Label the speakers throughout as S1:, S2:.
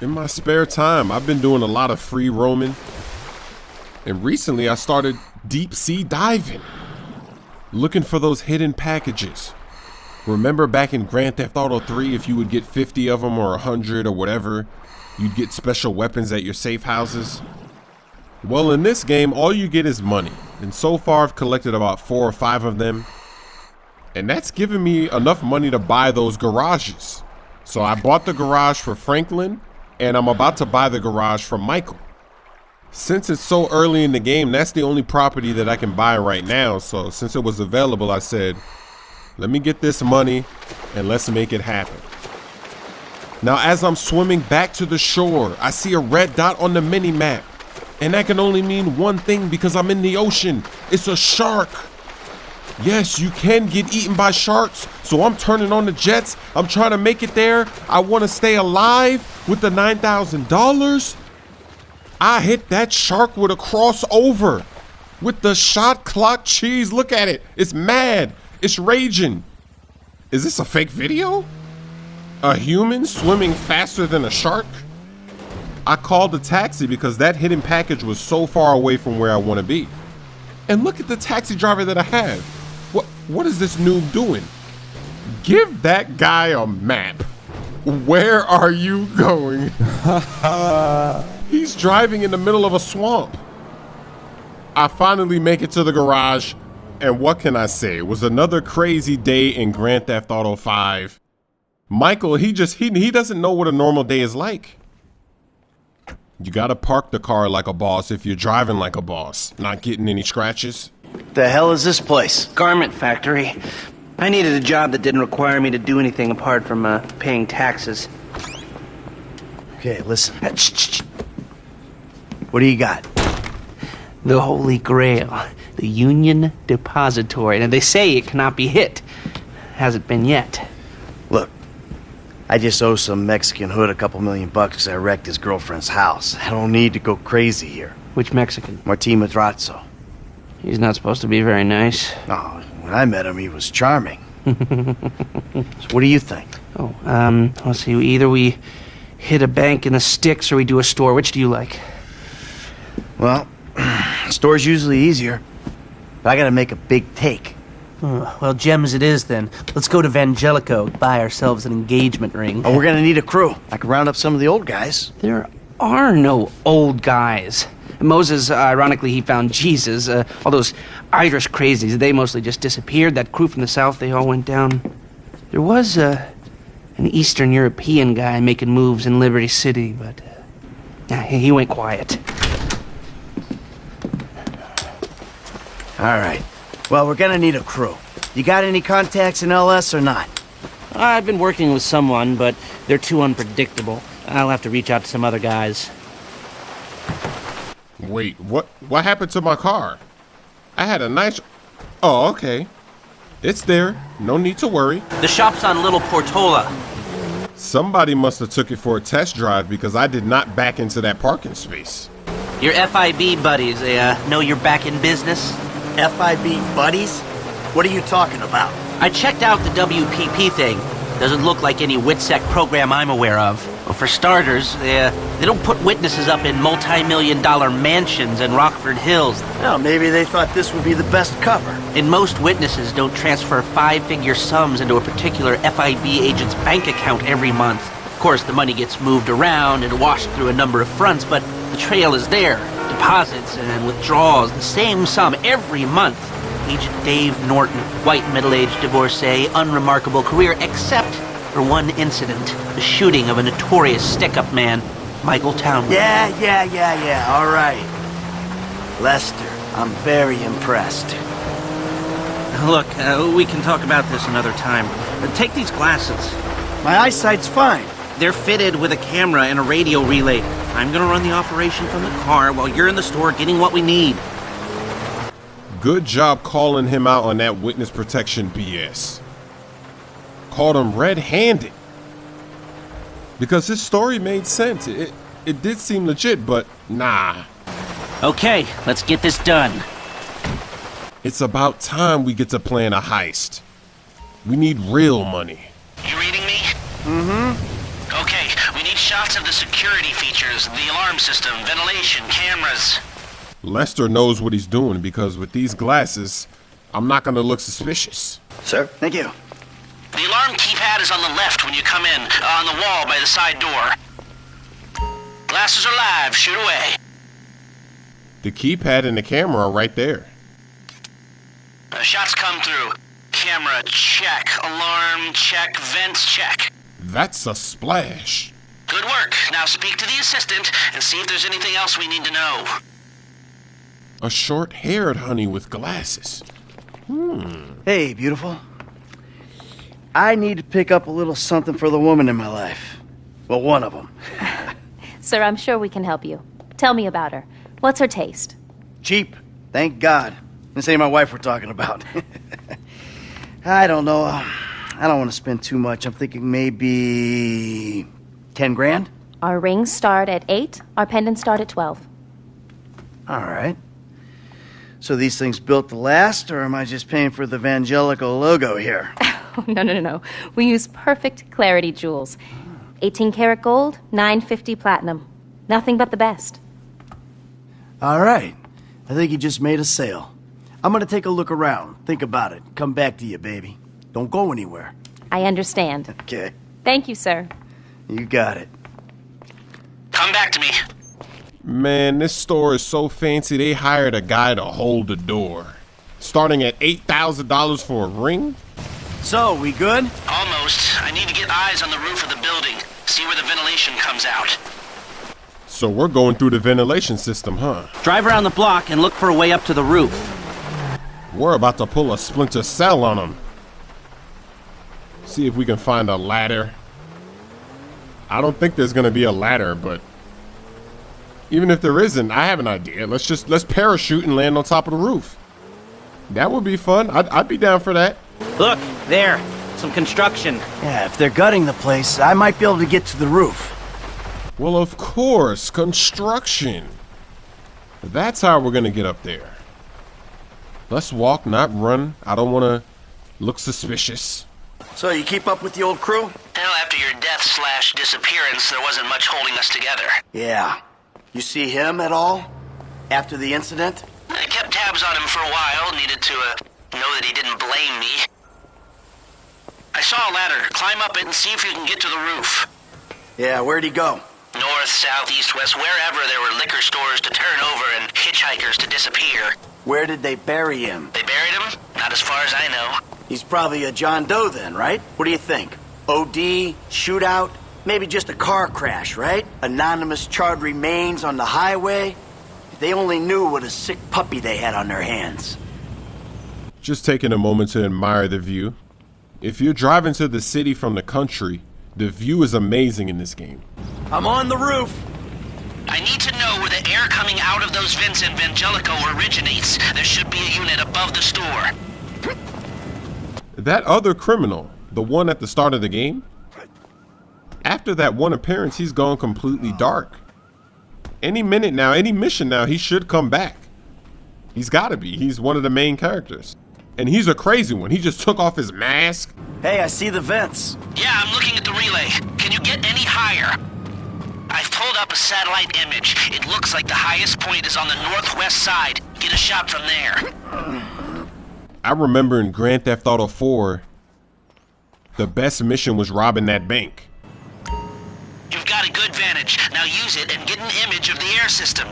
S1: In my spare time, I've been doing a lot of free roaming. And recently I started deep sea diving, looking for those hidden packages. Remember back in Grand Theft Auto 3, if you would get 50 of them or 100 or whatever, you'd get special weapons at your safe houses? Well, in this game, all you get is money. And so far I've collected about 4 or 5 of them. And that's given me enough money to buy those garages. So I bought the garage for Franklin, and I'm about to buy the garage for Michael. Since it's so early in the game, that's the only property that I can buy right now. So since it was available, I said, let me get this money and let's make it happen. Now, as I'm swimming back to the shore, I see a red dot on the mini map. And that can only mean one thing because I'm in the ocean. It's a shark. Yes, you can get eaten by sharks. So I'm turning on the jets. I'm trying to make it there. I want to stay alive with the $9,000. I hit that shark with a crossover. With the shot clock cheese. Look at it. It's mad. It's raging. Is this a fake video? A human swimming faster than a shark? I called a taxi because that hidden package was so far away from where I want to be. And look at the taxi driver that I have. What is this noob doing? Give that guy a map. Where are you going? He's driving in the middle of a swamp. I finally make it to the garage. And what can I say? It was another crazy day in Grand Theft Auto 5. Michael, he doesn't know what a normal day is like. You gotta park the car like a boss if you're driving like a boss, not getting any scratches.
S2: The hell is this place?
S3: Garment factory. I needed a job that didn't require me to do anything apart from paying taxes.
S2: Okay, listen. What do you got?
S3: The Holy Grail. The Union Depository. And they say it cannot be hit. Hasn't been yet.
S2: Look, I just owe some Mexican hood a couple $1 million because I wrecked his girlfriend's house. I don't need to go crazy here.
S3: Which Mexican?
S2: Martin Madrazo.
S3: He's not supposed to be very nice.
S2: Oh, when I met him, he was charming. So what do you think?
S3: Let's see. Either we hit a bank in the sticks or we do a store. Which do you like?
S2: Well, store's usually easier. But I gotta make a big take.
S4: Well, gems it is then. Let's go to Vangelico, buy ourselves an engagement ring.
S2: Oh, we're gonna need a crew. I can round up some of the old guys.
S3: There are no old guys. Moses, ironically, he found Jesus. All those Irish crazies, they mostly just disappeared. That crew from the south, they all went down. There was an Eastern European guy making moves in Liberty City, but he went quiet.
S2: All right. Well, we're gonna need a crew. You got any contacts in LS or not?
S3: I've been working with someone, but they're too unpredictable. I'll have to reach out to some other guys.
S1: Wait, what happened to my car? I had a nice... Oh, okay. It's there. No need to worry.
S4: The shop's on Little Portola.
S1: Somebody must have took it for a test drive because I did not back into that parking space.
S4: Your FIB buddies, they know you're back in business?
S2: FIB buddies? What are you talking about?
S4: I checked out the WPP thing. Doesn't look like any WITSEC program I'm aware of. Well, for starters, they don't put witnesses up in multi-million-dollar mansions in Rockford Hills.
S2: Well, maybe they thought this would be the best cover.
S4: And most witnesses don't transfer 5-figure sums into a particular FIB agent's bank account every month. Of course, the money gets moved around and washed through a number of fronts, but the trail is there. Deposits and withdrawals, the same sum every month. Agent Dave Norton, white middle-aged divorcee, unremarkable career, except for one incident, the shooting of a notorious stick-up man, Michael Townley.
S2: Yeah, all right. Lester, I'm very impressed.
S3: Look, we can talk about this another time. Take these glasses.
S2: My eyesight's fine.
S3: They're fitted with a camera and a radio relay. I'm gonna run the operation from the car while you're in the store getting what we need.
S1: Good job calling him out on that witness protection BS. Called him red-handed. Because his story made sense. It did seem legit, but nah.
S4: Okay, let's get this done.
S1: It's about time we get to plan a heist. We need real money.
S4: You reading me?
S2: Mm-hmm.
S4: Okay, we need
S5: Need shots of the security features, the alarm system, ventilation, cameras.
S1: Lester knows what he's doing because with these glasses, I'm not gonna look suspicious.
S2: Sir, thank you.
S5: The alarm keypad is on the left when you come in, on the wall by the side door. Glasses are live, shoot away.
S1: The keypad and the camera are right there.
S5: Shots come through. Camera, check. Alarm, check. Vents, check.
S1: That's a splash.
S5: Good work. Now speak to the assistant and see if there's anything else we need to know.
S1: A short-haired honey with glasses.
S2: Hey, beautiful. I need to pick up a little something for the woman in my life. Well, one of them.
S6: Sir, I'm sure we can help you. Tell me about her. What's her taste?
S2: Cheap. Thank God. This ain't my wife we're talking about. I don't know. I don't want to spend too much. I'm thinking maybe 10 grand?
S6: Our rings start at 8, our pendants start at 12.
S2: All right. So these things built to last, or am I just paying for the Evangelical logo here?
S6: No. We use perfect clarity jewels. 18 karat gold, 950 platinum. Nothing but the best.
S2: All right. I think you just made a sale. I'm gonna take a look around. Think about it. Come back to you, baby. Don't go anywhere.
S6: I understand.
S2: Okay.
S6: Thank you, sir.
S2: You got it.
S5: Come back to me.
S1: Man, this store is so fancy they hired a guy to hold the door. Starting at $8,000 for a ring?
S2: So, we good?
S5: Almost. I need to get eyes on the roof of the building. See where the ventilation comes out.
S1: So we're going through the ventilation system, huh?
S4: Drive around the block and look for a way up to the roof.
S1: We're about to pull a Splinter Cell on them. See if we can find a ladder. I don't think there's gonna be a ladder, but even if there isn't, I have an idea. Let's parachute and land on top of the roof. That would be fun. I'd be down for that.
S4: Look, there. Some construction.
S2: Yeah, if they're gutting the place, I might be able to get to the roof.
S1: Well, of course, construction. That's how we're gonna get up there. Let's walk, not run. I don't wanna look suspicious.
S2: So, you keep up with the old crew?
S5: Well, after your death/disappearance, there wasn't much holding us together.
S2: Yeah. You see him at all? After the incident?
S5: I kept tabs on him for a while, needed to know that he didn't blame me. I saw a ladder. Climb up it and see if you can get to the roof.
S2: Yeah, where'd he go?
S5: North, south, east, west, wherever there were liquor stores to turn over and hitchhikers to disappear.
S2: Where did they bury him?
S5: They buried him? Not as far as I know.
S2: He's probably a John Doe then, right? What do you think? OD? Shootout? Maybe just a car crash, right? Anonymous charred remains on the highway? If they only knew what a sick puppy they had on their hands.
S1: Just taking a moment to admire the view. If you're driving to the city from the country, the view is amazing in this game.
S2: I'm on the roof.
S5: I need to know where the air coming out of those vents in Vangelico originates. There should be a unit above the store.
S1: That other criminal, the one at the start of the game, after that one appearance, he's gone completely dark. Any minute now, any mission now, he should come back. He's gotta be. He's one of the main characters. And he's a crazy one. He just took off his mask.
S2: Hey, I see the vents.
S5: Yeah, I'm looking at the relay. Can you get any higher? I've pulled up a satellite image. It looks like the highest point is on the northwest side. Get a shot from there.
S1: I remember in Grand Theft Auto 4, the best mission was robbing that bank.
S5: You've got a good vantage. Now use it and get an image of the air system.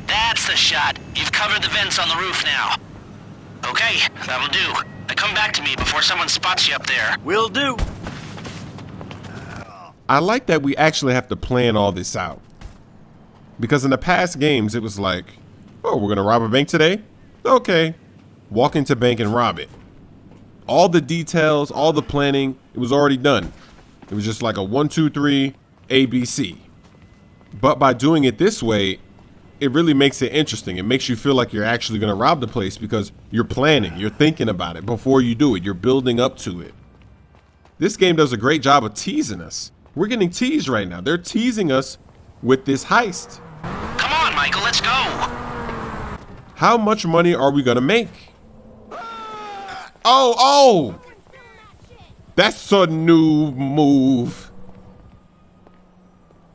S5: That's the shot. You've covered the vents on the roof now. Okay, that'll do. Now come back to me before someone spots you up there.
S2: Will do.
S1: I like that we actually have to plan all this out. Because in the past games, it was like, oh, we're gonna rob a bank today? Okay. Walk into bank and rob it. All the details, all the planning, it was already done. It was just like a 1, 2, 3, ABC. But by doing it this way, it really makes it interesting. It makes you feel like you're actually gonna rob the place because you're planning, you're thinking about it before you do it, you're building up to it. This game does a great job of teasing us. We're getting teased right now. They're teasing us with this heist.
S5: Come on, Michael, let's go.
S1: How much money are we gonna make? Oh! That's a new move.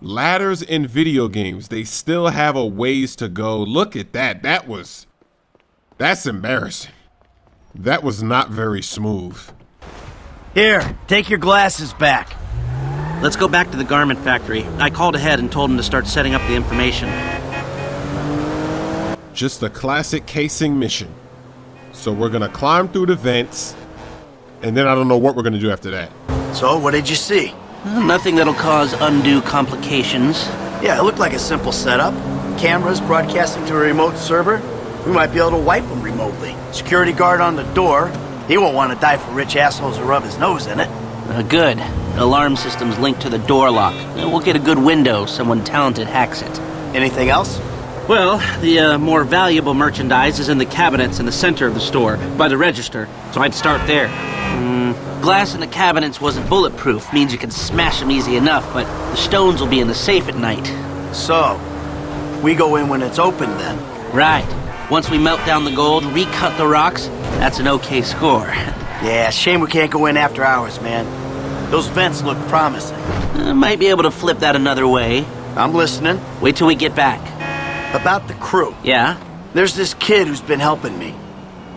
S1: Ladders in video games, they still have a ways to go. Look at that. That's embarrassing. That was not very smooth.
S2: Here, take your glasses back.
S4: Let's go back to the garment factory. I called ahead and told him to start setting up the information.
S1: Just a classic casing mission. So we're gonna climb through the vents, and then I don't know what we're gonna do after that.
S2: So, what did you see?
S4: Nothing that'll cause undue complications.
S2: Yeah, it looked like a simple setup. Cameras broadcasting to a remote server. We might be able to wipe them remotely. Security guard on the door. He won't want to die for rich assholes who rub his nose in it.
S4: Good. The alarm system's linked to the door lock. We'll get a good window. Someone talented hacks it.
S2: Anything else?
S4: Well, the more valuable merchandise is in the cabinets in the center of the store, by the register, so I'd start there. Glass in the cabinets wasn't bulletproof, means you can smash them easy enough, but the stones will be in the safe at night.
S2: So, we go in when it's open then.
S4: Right. Once we melt down the gold, recut the rocks, that's an okay score.
S2: Yeah, shame we can't go in after hours, man. Those vents look promising.
S4: Might be able to flip that another way.
S2: I'm listening.
S4: Wait till we get back.
S2: About the crew.
S4: Yeah?
S2: There's this kid who's been helping me.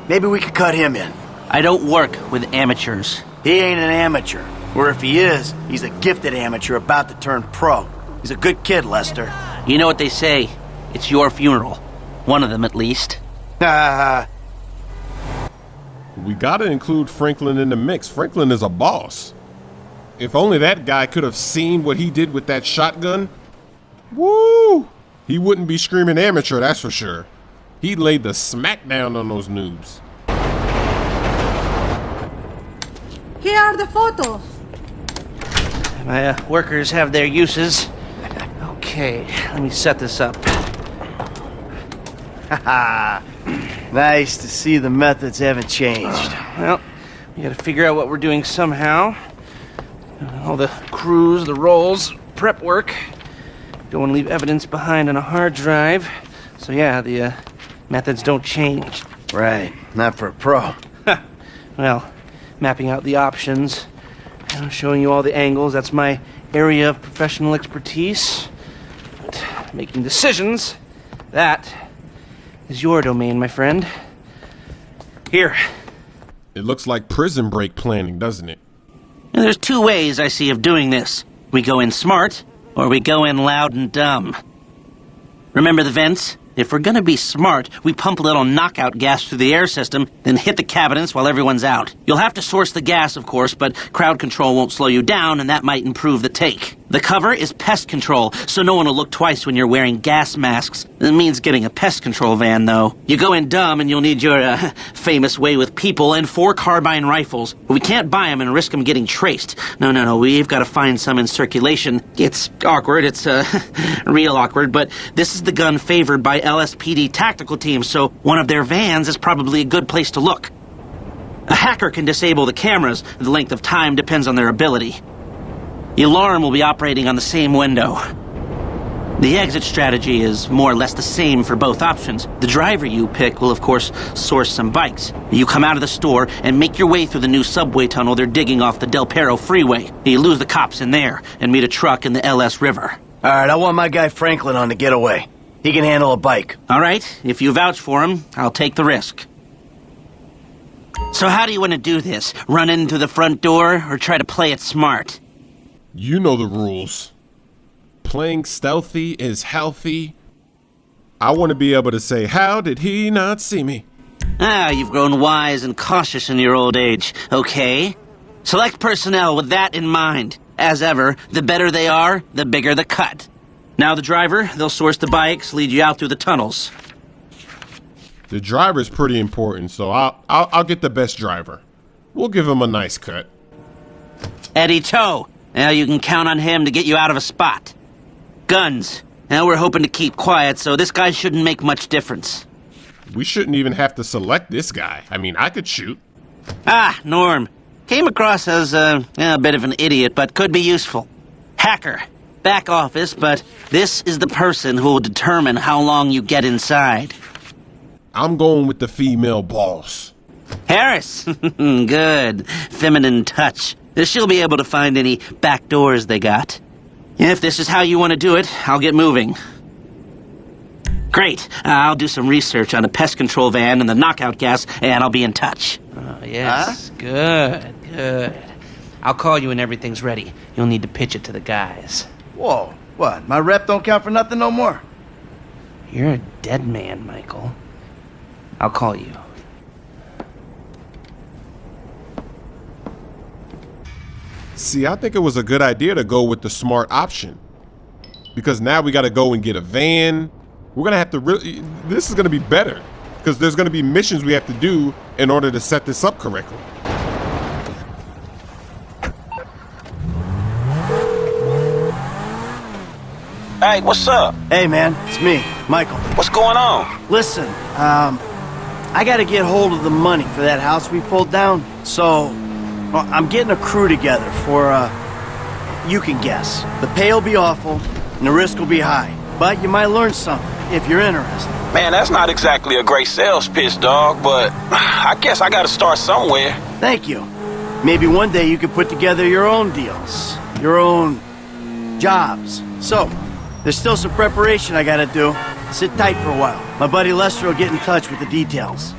S2: Maybe we could cut him in.
S4: I don't work with amateurs.
S2: He ain't an amateur. Or if he is, he's a gifted amateur about to turn pro. He's a good kid, Lester.
S4: You know what they say. It's your funeral. One of them, at least.
S1: We gotta include Franklin in the mix. Franklin is a boss. If only that guy could have seen what he did with that shotgun. Woo! He wouldn't be screaming amateur, that's for sure. He laid the smackdown on those noobs.
S7: Here are the photos.
S4: My workers have their uses. Okay, let me set this up.
S2: Nice to see the methods haven't changed.
S4: Well, we gotta figure out what we're doing somehow. All the crews, the rolls, prep work. Don't want to leave evidence behind on a hard drive. So yeah, the methods don't change.
S2: Right, not for a pro.
S4: Well, mapping out the options, showing you all the angles, that's my area of professional expertise. But making decisions, that is your domain, my friend. Here.
S1: It looks like prison break planning, doesn't it?
S4: And there's two ways I see of doing this. We go in smart, or we go in loud and dumb. Remember the vents? If we're gonna be smart, we pump a little knockout gas through the air system, then hit the cabinets while everyone's out. You'll have to source the gas, of course, but crowd control won't slow you down, and that might improve the take. The cover is pest control, so no one will look twice when you're wearing gas masks. It means getting a pest control van, though. You go in dumb, and you'll need your, famous way with people and 4 carbine rifles. We can't buy them and risk them getting traced. No, we've got to find some in circulation. It's awkward, it's, real awkward, but this is the gun favored by LSPD tactical teams, so one of their vans is probably a good place to look. A hacker can disable the cameras. The length of time depends on their ability. The alarm will be operating on the same window. The exit strategy is more or less the same for both options. The driver you pick will, of course, source some bikes. You come out of the store and make your way through the new subway tunnel they're digging off the Del Perro freeway. You lose the cops in there and meet a truck in the LS River.
S2: All right, I want my guy Franklin on the getaway. He can handle a bike.
S4: All right, if you vouch for him, I'll take the risk. So how do you want to do this? Run in through the front door or try to play it smart?
S1: You know the rules. Playing stealthy is healthy. I want to be able to say, how did he not see me?
S4: You've grown wise and cautious in your old age. Okay. Select personnel with that in mind. As ever, the better they are, the bigger the cut. Now the driver, they'll source the bikes, lead you out through the tunnels.
S1: The driver's pretty important, so I'll get the best driver. We'll give him a nice cut.
S4: Eddie Toh. Now you can count on him to get you out of a spot. Guns. Now we're hoping to keep quiet, so this guy shouldn't make much difference.
S1: We shouldn't even have to select this guy. I mean, I could shoot.
S4: Norm. Came across as a bit of an idiot, but could be useful. Hacker. Back office, but this is the person who will determine how long you get inside.
S1: I'm going with the female boss.
S4: Harris. Good. Feminine touch. She'll be able to find any back doors they got. If this is how you want to do it, I'll get moving. Great. I'll do some research on a pest control van and the knockout gas, and I'll be in touch. Oh, yes. Huh? Good. I'll call you when everything's ready. You'll need to pitch it to the guys.
S2: Whoa, what? My rep don't count for nothing no more?
S3: You're a dead man, Michael. I'll call you.
S1: See, I think it was a good idea to go with the smart option. Because now we got to go and get a van. We're going to have to really... This is going to be better. Because there's going to be missions we have to do in order to set this up correctly.
S8: Hey, what's up?
S2: Hey, man, it's me, Michael.
S8: What's going on?
S2: Listen, I gotta get hold of the money for that house we pulled down. So, well, I'm getting a crew together for, you can guess. The pay will be awful, and the risk will be high. But you might learn something, if you're interested.
S8: Man, that's not exactly a great sales pitch, dog, but I guess I gotta start somewhere.
S2: Thank you. Maybe one day you could put together your own deals. Your own... jobs. So, there's still some preparation I gotta do. Sit tight for a while. My buddy Lester will get in touch with the details.